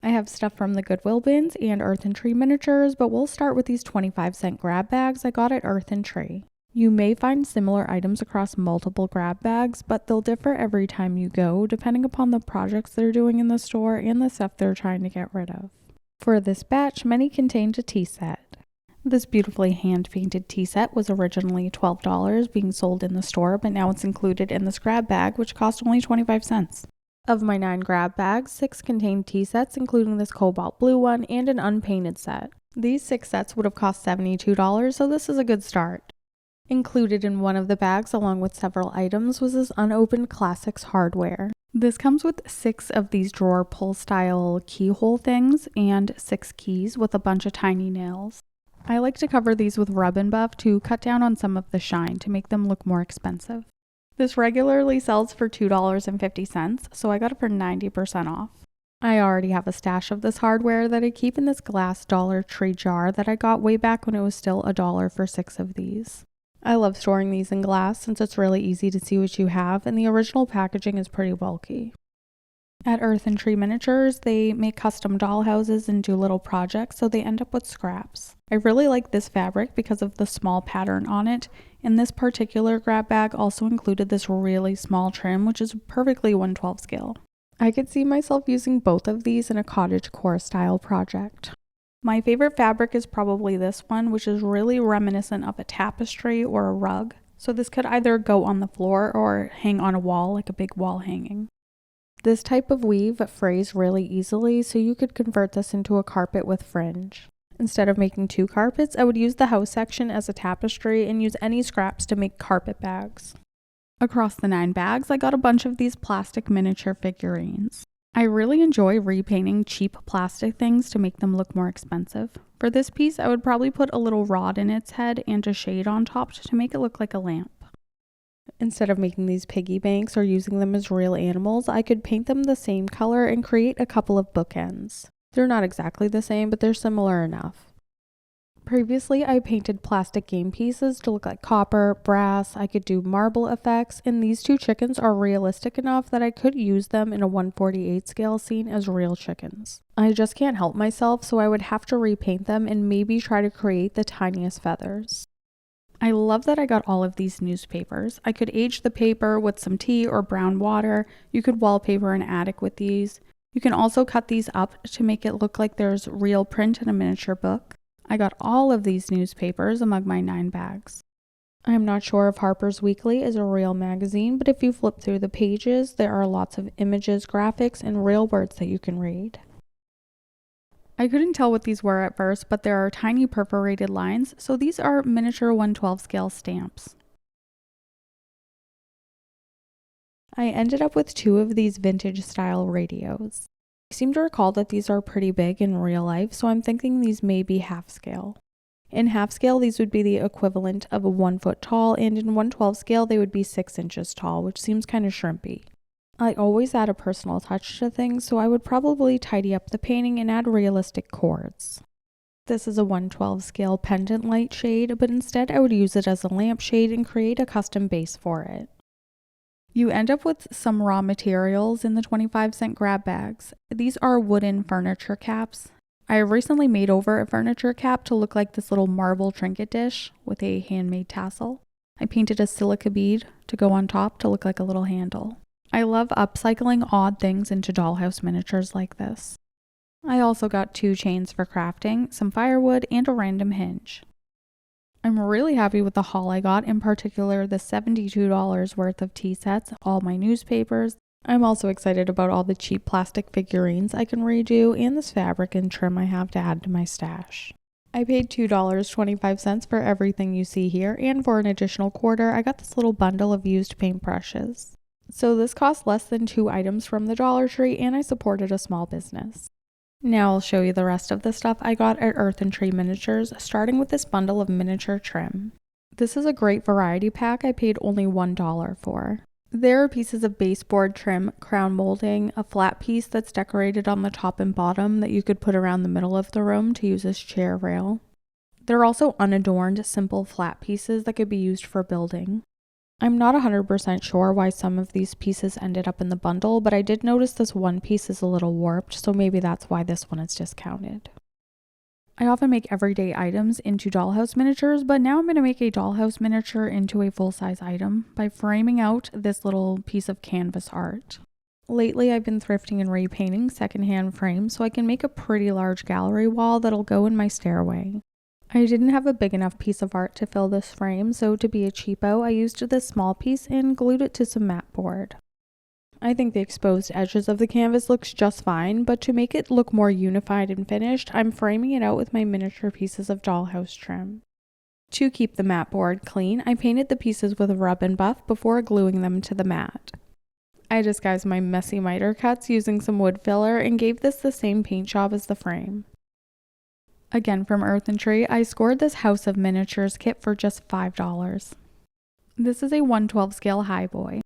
I have stuff from the Goodwill bins and Earth and Tree Miniatures, but we'll start with these 25-cent grab bags I got at Earth and Tree. You may find similar items across multiple grab bags, but they'll differ every time you go, depending upon the projects they're doing in the store and the stuff they're trying to get rid of. For this batch, many contained a tea set. This beautifully hand-painted tea set was originally $12 being sold in the store, but now it's included in this grab bag, which cost only 25 cents. Of my 9 grab bags, 6 contained tea sets, including this cobalt blue one and an unpainted set. These 6 sets would have cost $72, so this is a good start. Included in one of the bags, along with several items, was this unopened Classics hardware. This comes with 6 of these drawer pull style keyhole things and 6 keys with a bunch of tiny nails. I like to cover these with rub and buff to cut down on some of the shine to make them look more expensive. This regularly sells for $2.50, so I got it for 90% off. I already have a stash of this hardware that I keep in this glass Dollar Tree jar that I got way back when it was still $1 for 6 of these. I love storing these in glass since it's really easy to see what you have, and the original packaging is pretty bulky. At Earth and Tree Miniatures, they make custom dollhouses and do little projects, so they end up with scraps. I really like this fabric because of the small pattern on it, and this particular grab bag also included this really small trim, which is perfectly 1/12 scale. I could see myself using both of these in a cottagecore style project. My favorite fabric is probably this one, which is really reminiscent of a tapestry or a rug, so this could either go on the floor or hang on a wall like a big wall hanging. This type of weave frays really easily, so you could convert this into a carpet with fringe. Instead of making 2 carpets, I would use the house section as a tapestry and use any scraps to make carpet bags. Across the 9 bags, I got a bunch of these plastic miniature figurines. I really enjoy repainting cheap plastic things to make them look more expensive. For this piece, I would probably put a little rod in its head and a shade on top to make it look like a lamp. Instead of making these piggy banks or using them as real animals, I could paint them the same color and create a couple of bookends. They're not exactly the same, but they're similar enough. Previously, I painted plastic game pieces to look like copper, brass. I could do marble effects, and these 2 chickens are realistic enough that I could use them in a 1/48 scale scene as real chickens. I just can't help myself, so I would have to repaint them and maybe try to create the tiniest feathers. I love that I got all of these newspapers. I could age the paper with some tea or brown water. You could wallpaper an attic with these. You can also cut these up to make it look like there's real print in a miniature book. I got all of these newspapers among my 9 bags. I'm not sure if Harper's Weekly is a real magazine, but if you flip through the pages, there are lots of images, graphics, and real words that you can read. I couldn't tell what these were at first, but there are tiny perforated lines, so these are miniature 1/12 scale stamps. I ended up with 2 of these vintage style radios. I seem to recall that these are pretty big in real life, so I'm thinking these may be half scale. In half scale, these would be the equivalent of a 1 foot tall, and in 1/12 scale, they would be 6 inches tall, which seems kind of shrimpy. I always add a personal touch to things, so I would probably tidy up the painting and add realistic cords. This is a 1/12 scale pendant light shade, but instead I would use it as a lampshade and create a custom base for it. You end up with some raw materials in the 25-cent grab bags. These are wooden furniture caps. I recently made over a furniture cap to look like this little marble trinket dish with a handmade tassel. I painted a silica bead to go on top to look like a little handle. I love upcycling odd things into dollhouse miniatures like this. I also got 2 chains for crafting, some firewood, and a random hinge. I'm really happy with the haul I got, in particular the $72 worth of tea sets, all my newspapers. I'm also excited about all the cheap plastic figurines I can redo and this fabric and trim I have to add to my stash. I paid $2.25 for everything you see here, and for an additional quarter, I got this little bundle of used paintbrushes. So this cost less than 2 items from the Dollar Tree, and I supported a small business. Now I'll show you the rest of the stuff I got at Earth and Tree Miniatures, starting with this bundle of miniature trim. This is a great variety pack I paid only $1 for. There are pieces of baseboard trim, crown molding, a flat piece that's decorated on the top and bottom that you could put around the middle of the room to use as chair rail. There are also unadorned, simple flat pieces that could be used for building. I'm not 100% sure why some of these pieces ended up in the bundle, but I did notice this one piece is a little warped, so maybe that's why this one is discounted. I often make everyday items into dollhouse miniatures, but now I'm going to make a dollhouse miniature into a full-size item by framing out this little piece of canvas art. Lately, I've been thrifting and repainting secondhand frames so I can make a pretty large gallery wall that'll go in my stairway. I didn't have a big enough piece of art to fill this frame, so to be a cheapo, I used this small piece and glued it to some mat board. I think the exposed edges of the canvas looks just fine, but to make it look more unified and finished, I'm framing it out with my miniature pieces of dollhouse trim. To keep the mat board clean, I painted the pieces with rub and buff before gluing them to the mat. I disguised my messy miter cuts using some wood filler and gave this the same paint job as the frame. Again from Earth and Tree, I scored this House of Miniatures kit for just $5. This is a 1/12 scale highboy.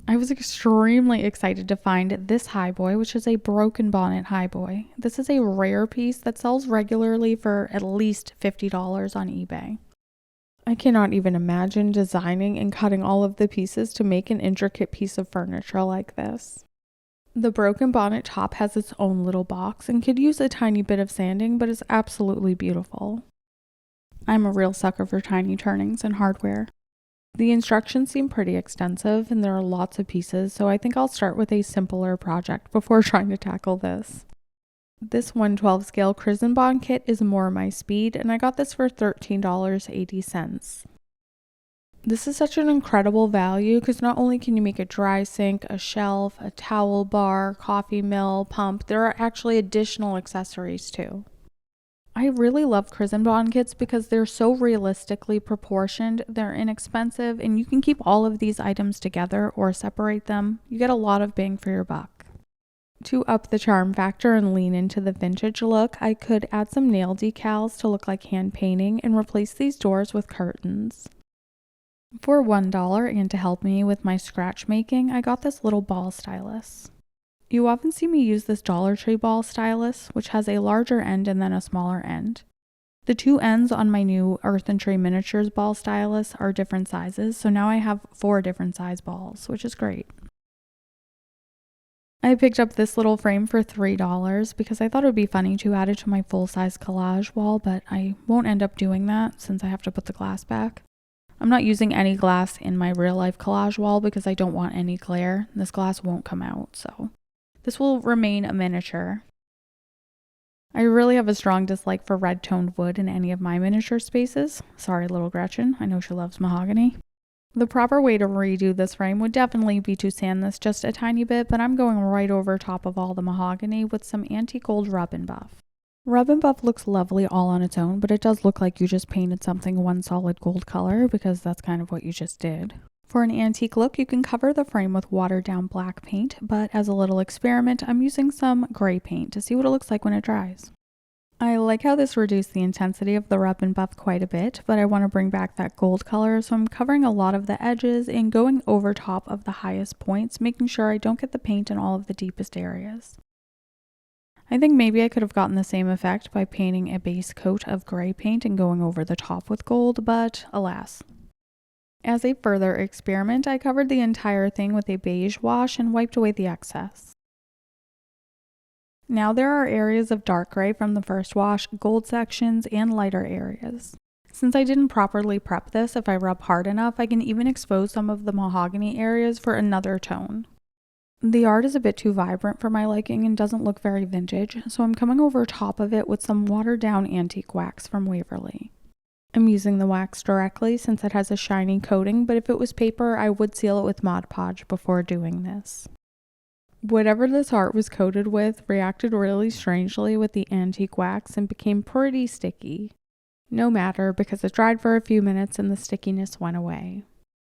I was extremely excited to find this highboy, which is a broken bonnet highboy. This is a rare piece that sells regularly for at least $50 on eBay. I cannot even imagine designing and cutting all of the pieces to make an intricate piece of furniture like this. The broken bonnet top has its own little box and could use a tiny bit of sanding, but is absolutely beautiful. I'm a real sucker for tiny turnings and hardware. The instructions seem pretty extensive and there are lots of pieces, so I think I'll start with a simpler project before trying to tackle this. This 1/12 scale Chrysnbon kit is more my speed, and I got this for $13.80. This is such an incredible value because not only can you make a dry sink, a shelf, a towel bar, coffee mill, pump, there are actually additional accessories too. I really love Chrysnbon kits because they're so realistically proportioned, they're inexpensive, and you can keep all of these items together or separate them. You get a lot of bang for your buck. To up the charm factor and lean into the vintage look, I could add some nail decals to look like hand painting and replace these doors with curtains. For $1 and to help me with my scratch making, I got this little ball stylus. You often see me use this Dollar Tree ball stylus, which has a larger end and then a smaller end. The two ends on my new Earth and Tree Miniatures ball stylus are different sizes, so now I have 4 different size balls, which is great. I picked up this little frame for $3 because I thought it would be funny to add it to my full-size collage wall, but I won't end up doing that since I have to put the glass back. I'm not using any glass in my real-life collage wall because I don't want any glare. This glass won't come out, so this will remain a miniature. I really have a strong dislike for red-toned wood in any of my miniature spaces. Sorry, little Gretchen. I know she loves mahogany. The proper way to redo this frame would definitely be to sand this just a tiny bit, but I'm going right over top of all the mahogany with some antique gold rub and buff. Rub and buff looks lovely all on its own, but it does look like you just painted something one solid gold color because that's kind of what you just did. For an antique look, you can cover the frame with watered down black paint, but as a little experiment, I'm using some gray paint to see what it looks like when it dries. I like how this reduced the intensity of the rub and buff quite a bit, but I want to bring back that gold color, so I'm covering a lot of the edges and going over top of the highest points, making sure I don't get the paint in all of the deepest areas. I think maybe I could have gotten the same effect by painting a base coat of gray paint and going over the top with gold, but alas. As a further experiment, I covered the entire thing with a beige wash and wiped away the excess. Now there are areas of dark gray from the first wash, gold sections, and lighter areas. Since I didn't properly prep this, if I rub hard enough, I can even expose some of the mahogany areas for another tone. The art is a bit too vibrant for my liking and doesn't look very vintage, so I'm coming over top of it with some watered down antique wax from Waverly. I'm using the wax directly since it has a shiny coating, but if it was paper, I would seal it with Mod Podge before doing this. Whatever this art was coated with reacted really strangely with the antique wax and became pretty sticky. No matter, because it dried for a few minutes and the stickiness went away.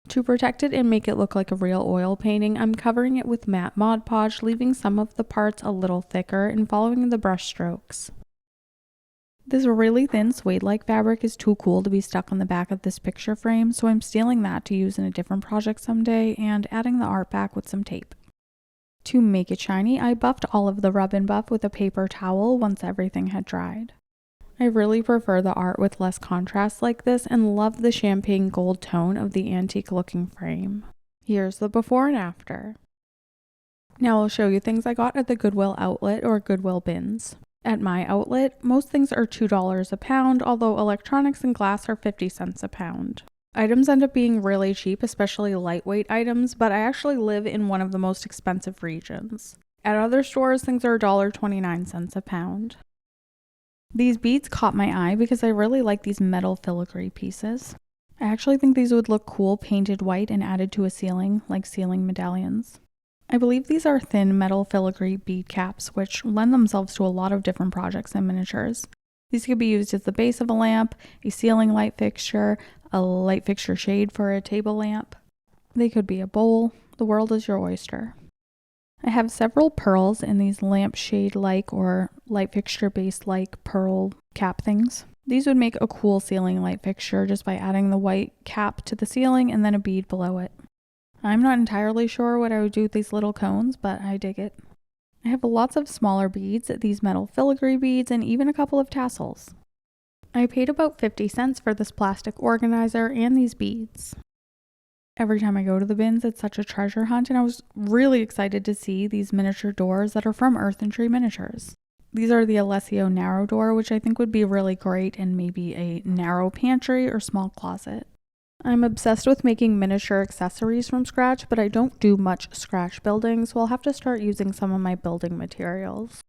To protect it and make it look like a real oil painting, I'm covering it with matte Mod Podge, leaving some of the parts a little thicker and following the brush strokes. This really thin suede-like fabric is too cool to be stuck on the back of this picture frame, so I'm stealing that to use in a different project someday and adding the art back with some tape. To make it shiny, I buffed all of the rub and buff with a paper towel once everything had dried. I really prefer the art with less contrast like this and love the champagne gold tone of the antique looking frame. Here's the before and after. Now I'll show you things I got at the Goodwill outlet or Goodwill bins. At my outlet, most things are $2 a pound, although electronics and glass are 50 cents a pound. Items end up being really cheap, especially lightweight items, but I actually live in one of the most expensive regions. At other stores, things are $1.29 a pound. These beads caught my eye because I really like these metal filigree pieces. I actually think these would look cool painted white and added to a ceiling, like ceiling medallions. I believe these are thin metal filigree bead caps, which lend themselves to a lot of different projects and miniatures. These could be used as the base of a lamp, a ceiling light fixture, a light fixture shade for a table lamp. They could be a bowl. The world is your oyster. I have several pearls in these lampshade-like or light fixture-based-like pearl cap things. These would make a cool ceiling light fixture just by adding the white cap to the ceiling and then a bead below it. I'm not entirely sure what I would do with these little cones, but I dig it. I have lots of smaller beads, these metal filigree beads, and even a couple of tassels. I paid about 50 cents for this plastic organizer and these beads. Every time I go to the bins, it's such a treasure hunt, and I was really excited to see these miniature doors that are from Earth and Tree Miniatures. These are the Alessio narrow door, which I think would be really great in maybe a narrow pantry or small closet. I'm obsessed with making miniature accessories from scratch, but I don't do much scratch building, so I'll have to start using some of my building materials.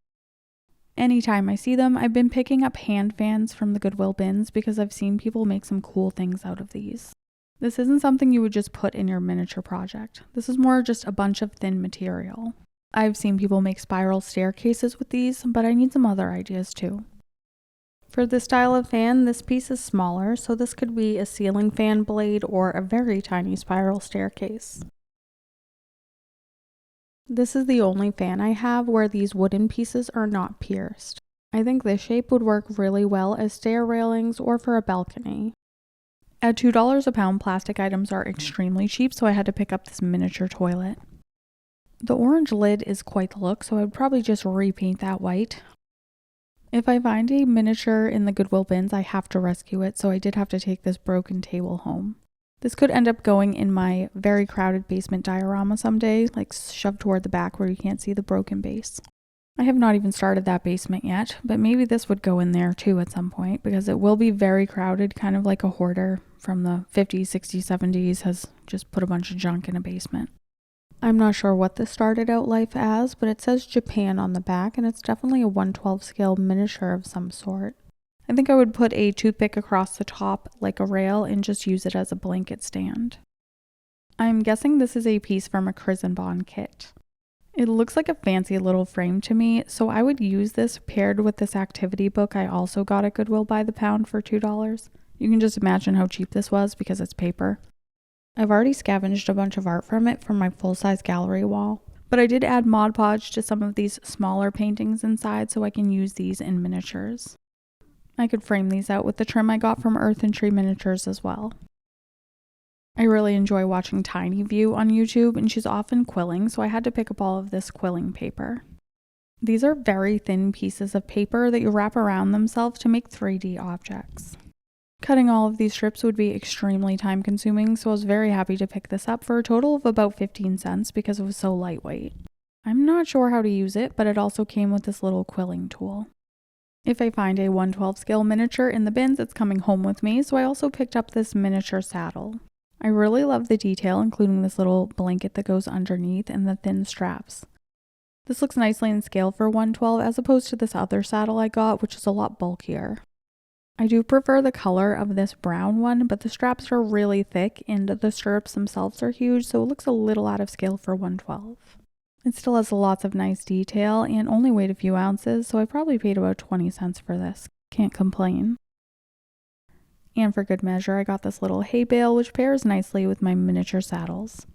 Anytime I see them, I've been picking up hand fans from the Goodwill bins because I've seen people make some cool things out of these. This isn't something you would just put in your miniature project. This is more just a bunch of thin material. I've seen people make spiral staircases with these, but I need some other ideas too. For this style of fan, this piece is smaller, so this could be a ceiling fan blade or a very tiny spiral staircase. This is the only fan I have where these wooden pieces are not pierced. I think this shape would work really well as stair railings or for a balcony. At $2 a pound, plastic items are extremely cheap, so I had to pick up this miniature toilet. The orange lid is quite the look, so I would probably just repaint that white. If I find a miniature in the Goodwill bins, I have to rescue it, so I did have to take this broken table home. This could end up going in my very crowded basement diorama someday, like shoved toward the back where you can't see the broken base. I have not even started that basement yet, but maybe this would go in there too at some point because it will be very crowded, kind of like a hoarder from the 50s, 60s, 70s has just put a bunch of junk in a basement. I'm not sure what this started out life as, but it says Japan on the back and it's definitely a 1/12 scale miniature of some sort. I think I would put a toothpick across the top like a rail and just use it as a blanket stand. I'm guessing this is a piece from a Chrysnbon kit. It looks like a fancy little frame to me, so I would use this paired with this activity book I also got at Goodwill by the pound for $2. You can just imagine how cheap this was because it's paper. I've already scavenged a bunch of art from it from my full-size gallery wall, but I did add Mod Podge to some of these smaller paintings inside so I can use these in miniatures. I could frame these out with the trim I got from Earth and Tree Miniatures as well. I really enjoy watching Tiny View on YouTube, and she's often quilling, so I had to pick up all of this quilling paper. These are very thin pieces of paper that you wrap around themselves to make 3D objects. Cutting all of these strips would be extremely time consuming, so I was very happy to pick this up for a total of about 15 cents because it was so lightweight. I'm not sure how to use it, but it also came with this little quilling tool. If I find a 1/12 scale miniature in the bins, it's coming home with me, so I also picked up this miniature saddle. I really love the detail, including this little blanket that goes underneath and the thin straps. This looks nicely in scale for 1/12 as opposed to this other saddle I got, which is a lot bulkier. I do prefer the color of this brown one, but the straps are really thick and the stirrups themselves are huge, so it looks a little out of scale for 1/12. It still has lots of nice detail and only weighed a few ounces, so I probably paid about 20 cents for this. Can't complain. And for good measure, I got this little hay bale, which pairs nicely with my miniature saddles.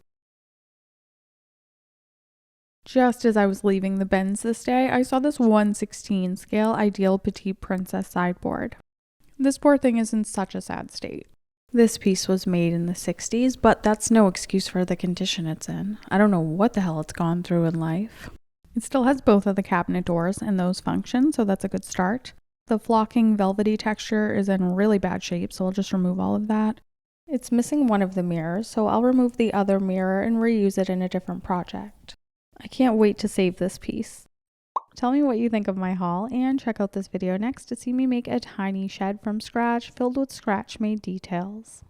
Just as I was leaving the bins this day, I saw this 1/16 scale Ideal Petite Princess sideboard. This poor thing is in such a sad state. This piece was made in the 60s, but that's no excuse for the condition it's in. I don't know what the hell it's gone through in life. It still has both of the cabinet doors and those function, so that's a good start. The flocking velvety texture is in really bad shape, so I'll just remove all of that. It's missing one of the mirrors, so I'll remove the other mirror and reuse it in a different project. I can't wait to save this piece. Tell me what you think of my haul, and check out this video next to see me make a tiny shed from scratch filled with scratch-made details.